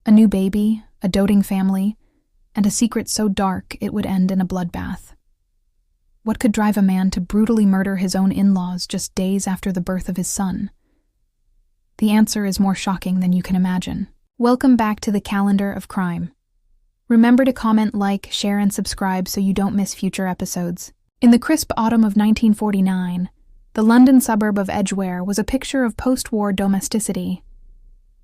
A new baby, a doting family, and a secret so dark it would end in a bloodbath. What could drive a man to brutally murder his own in-laws just days after the birth of his son? The answer is more shocking than you can imagine. Welcome back to the Calendar of Crime. Remember to comment, like, share, and subscribe so you don't miss future episodes. In the crisp autumn of 1949, the London suburb of Edgware was a picture of post-war domesticity.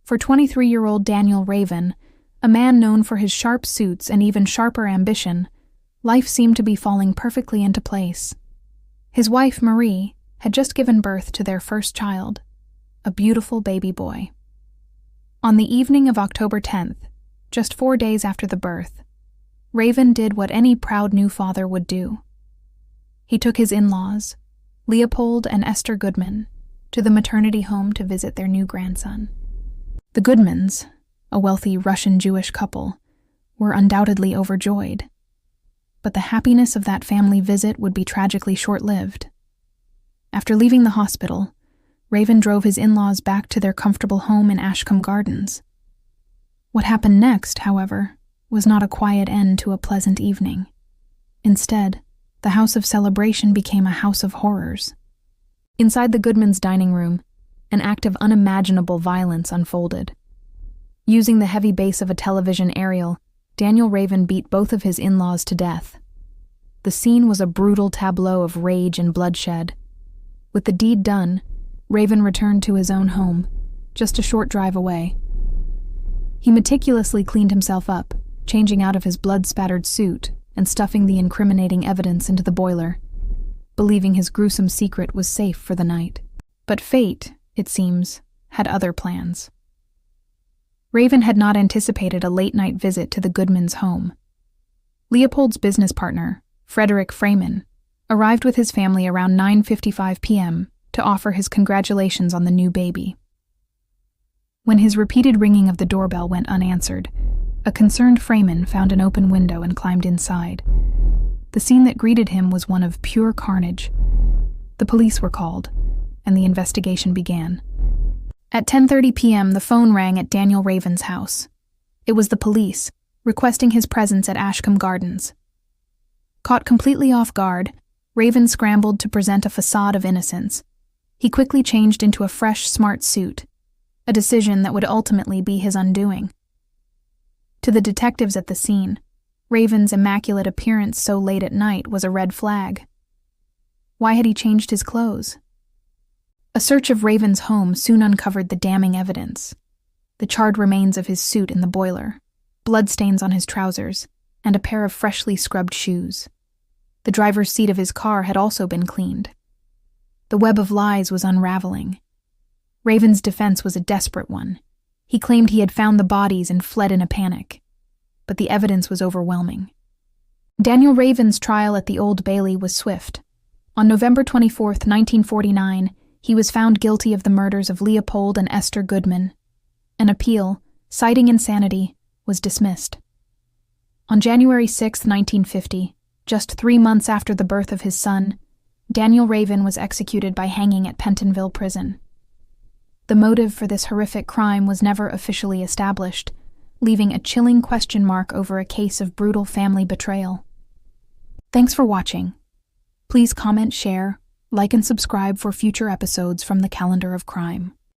For 23-year-old Daniel Raven, a man known for his sharp suits and even sharper ambition, life seemed to be falling perfectly into place. His wife, Marie, had just given birth to their first child, a beautiful baby boy. On the evening of October 10th, just 4 days after the birth, Raven did what any proud new father would do. He took his in-laws, Leopold and Esther Goodman, to the maternity home to visit their new grandson. The Goodmans, a wealthy Russian Jewish couple, were undoubtedly overjoyed. But the happiness of that family visit would be tragically short-lived. After leaving the hospital, Raven drove his in-laws back to their comfortable home in Ashcombe Gardens. What happened next, however, was not a quiet end to a pleasant evening. Instead, the house of celebration became a house of horrors. Inside the Goodmans' dining room, an act of unimaginable violence unfolded. Using the heavy base of a television aerial, Daniel Raven beat both of his in-laws to death. The scene was a brutal tableau of rage and bloodshed. With the deed done, Raven returned to his own home, just a short drive away. He meticulously cleaned himself up, changing out of his blood-spattered suit and stuffing the incriminating evidence into the boiler, believing his gruesome secret was safe for the night. But fate, it seems, had other plans. Raven had not anticipated a late-night visit to the Goodmans' home. Leopold's business partner, Frederick Freeman, arrived with his family around 9:55 p.m. to offer his congratulations on the new baby. When his repeated ringing of the doorbell went unanswered, a concerned Freeman found an open window and climbed inside. The scene that greeted him was one of pure carnage. The police were called, and the investigation began. At 10:30 p.m., the phone rang at Daniel Raven's house. It was the police, requesting his presence at Ashcombe Gardens. Caught completely off guard, Raven scrambled to present a facade of innocence. He quickly changed into a fresh, smart suit, a decision that would ultimately be his undoing. To the detectives at the scene, Raven's immaculate appearance so late at night was a red flag. Why had he changed his clothes? A search of Raven's home soon uncovered the damning evidence: the charred remains of his suit in the boiler, bloodstains on his trousers, and a pair of freshly scrubbed shoes. The driver's seat of his car had also been cleaned. The web of lies was unraveling. Raven's defense was a desperate one. He claimed he had found the bodies and fled in a panic. But the evidence was overwhelming. Daniel Raven's trial at the Old Bailey was swift. On November 24, 1949, he was found guilty of the murders of Leopold and Esther Goodman. An appeal, citing insanity, was dismissed. On January 6, 1950, just 3 months after the birth of his son, Daniel Raven was executed by hanging at Pentonville Prison. The motive for this horrific crime was never officially established, leaving a chilling question mark over a case of brutal family betrayal. Thanks for watching. Please comment, share, like, and subscribe for future episodes from the Calendar of Crime.